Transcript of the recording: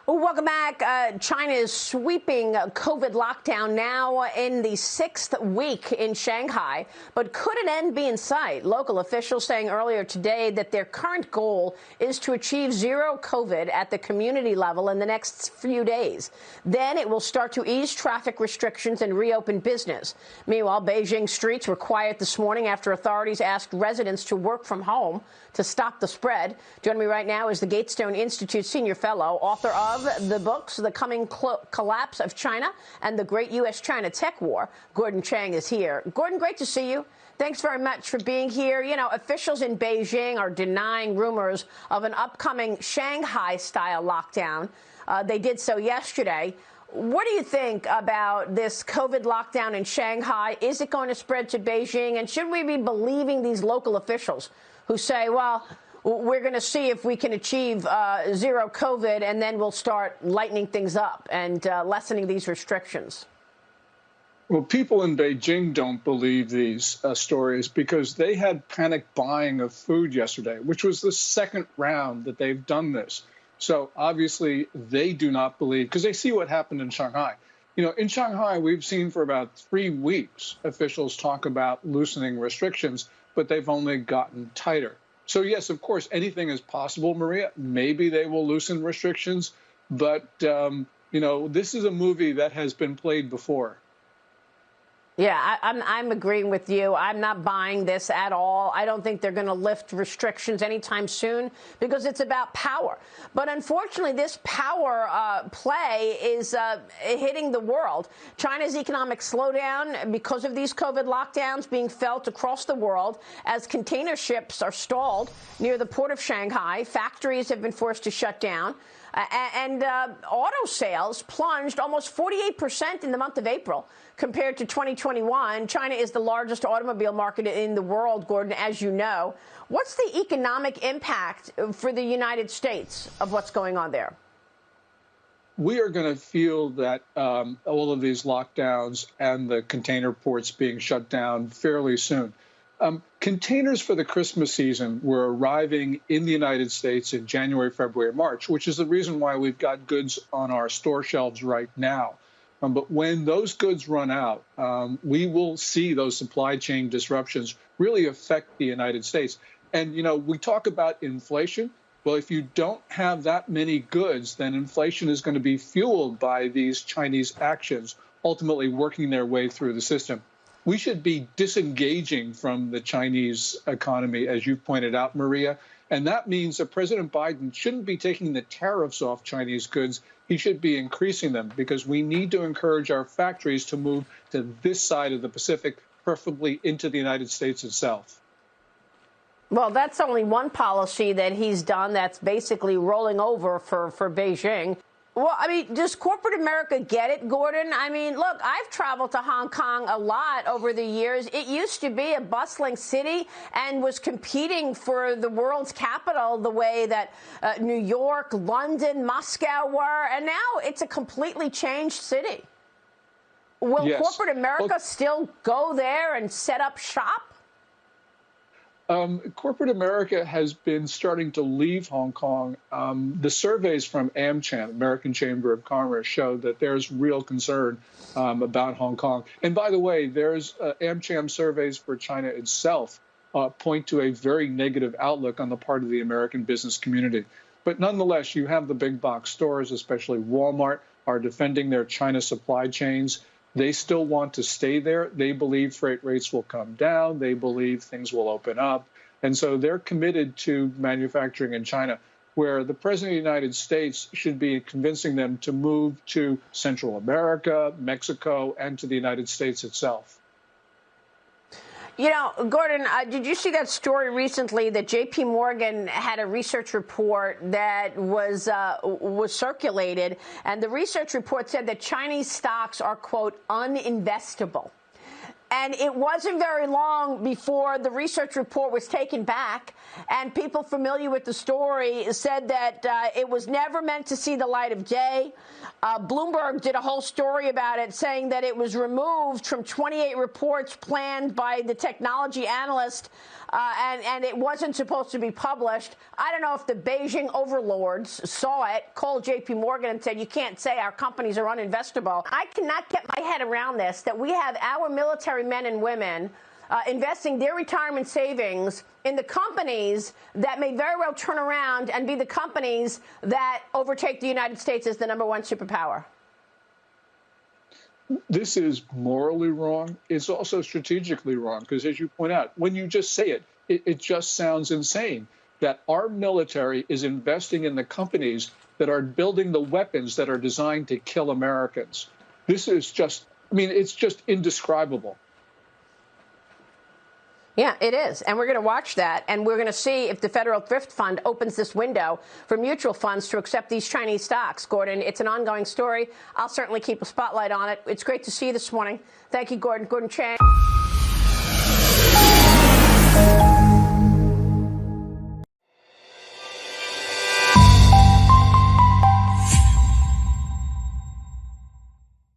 Well, welcome back. China is sweeping COVID lockdown now in the 6th week in Shanghai. But could an end be in sight? Local officials saying earlier today that their current goal is to achieve zero COVID at the community level in the next few days. Then it will start to ease traffic restrictions and reopen business. Meanwhile, Beijing streets were quiet this morning after authorities asked residents to work from home to stop the spread. Joining me right now is the Gatestone Institute senior fellow, author of the books, The Coming Collapse of China and the Great U.S.-China Tech War. Gordon Chang is here. Gordon, great to see you. Thanks very much for being here. You know, officials in Beijing are denying rumors of an upcoming Shanghai-style lockdown. They did so yesterday. What do you think about this COVID lockdown in Shanghai? Is it going to spread to Beijing? And should we be believing these local officials who say, well, we're going to see if we can achieve zero COVID, and then we'll start lightening things up and lessening these restrictions? Well, people in Beijing don't believe these stories because they had panic buying of food yesterday, which was the second round that they've done this. So obviously they do not believe, because they see what happened in Shanghai. You know, in Shanghai, we've seen for about 3 weeks officials talk about loosening restrictions, but they've only gotten tighter. So, yes, of course, anything is possible, Maria. Maybe they will loosen restrictions. But, you know, this is a movie that has been played before. Yeah, I'm agreeing with you. I'm not buying this at all. I don't think they're going to lift restrictions anytime soon because it's about power. But unfortunately, this power play is hitting the world. China's economic slowdown because of these COVID lockdowns being felt across the world as container ships are stalled near the port of Shanghai. Factories have been forced to shut down. And auto sales plunged almost 48% in the month of April compared to 2021. China is the largest automobile market in the world, Gordon, as you know. What's the economic impact for the United States of what's going on there? We are going to feel that all of these lockdowns and the container ports being shut down fairly soon. Containers for the Christmas season were arriving in the United States in January, February, March, which is the reason why we've got goods on our store shelves right now. But when those goods run out, we will see those supply chain disruptions really affect the United States. And, you know, we talk about inflation. Well, if you don't have that many goods, then inflation is going to be fueled by these Chinese actions, ultimately working their way through the system. We should be disengaging from the Chinese economy, as you pointed out, Maria. And that means that President Biden shouldn't be taking the tariffs off Chinese goods. He should be increasing them because we need to encourage our factories to move to this side of the Pacific, preferably into the United States itself. Well, that's only one policy that he's done that's basically rolling over for Beijing. Well, I mean, does corporate America get it, Gordon? I mean, look, I've traveled to Hong Kong a lot over the years. It used to be a bustling city and was competing for the world's capital the way that New York, London, Moscow were. And now it's a completely changed city. Will corporate America still go there and set up shop? Corporate America has been starting to leave Hong Kong. The surveys from AmCham, American Chamber of Commerce, show that there's real concern about Hong Kong. And by the way, there's AmCham surveys for China itself point to a very negative outlook on the part of the American business community. But nonetheless, you have the big box stores, especially Walmart, are defending their China supply chains. They still want to stay there. They believe freight rates will come down. They believe things will open up. And so they're committed to manufacturing in China, where the president of the United States should be convincing them to move to Central America, Mexico, and to the United States itself. You know, Gordon, did you see that story recently that J.P. Morgan had a research report that was circulated, and the research report said that Chinese stocks are, quote, uninvestable. And it wasn't very long before the research report was taken back, and people familiar with the story said that it was never meant to see the light of day. Bloomberg did a whole story about it, saying that it was removed from 28 reports planned by the technology analyst and it wasn't supposed to be published. I don't know if the Beijing overlords saw it, called J.P. Morgan and said, you can't say our companies are uninvestable. I cannot get my head around this, that we have our military men and women investing their retirement savings in the companies that may very well turn around and be the companies that overtake the United States as the #1 superpower. This is morally wrong. It's also strategically wrong because, as you point out, when you just say it, it just sounds insane that our military is investing in the companies that are building the weapons that are designed to kill Americans. This is just, I mean, it's just indescribable. Yeah, it is. And we're going to watch that. And we're going to see if the Federal Thrift Fund opens this window for mutual funds to accept these Chinese stocks. Gordon, it's an ongoing story. I'll certainly keep a spotlight on it. It's great to see you this morning. Thank you, Gordon. Gordon Chang.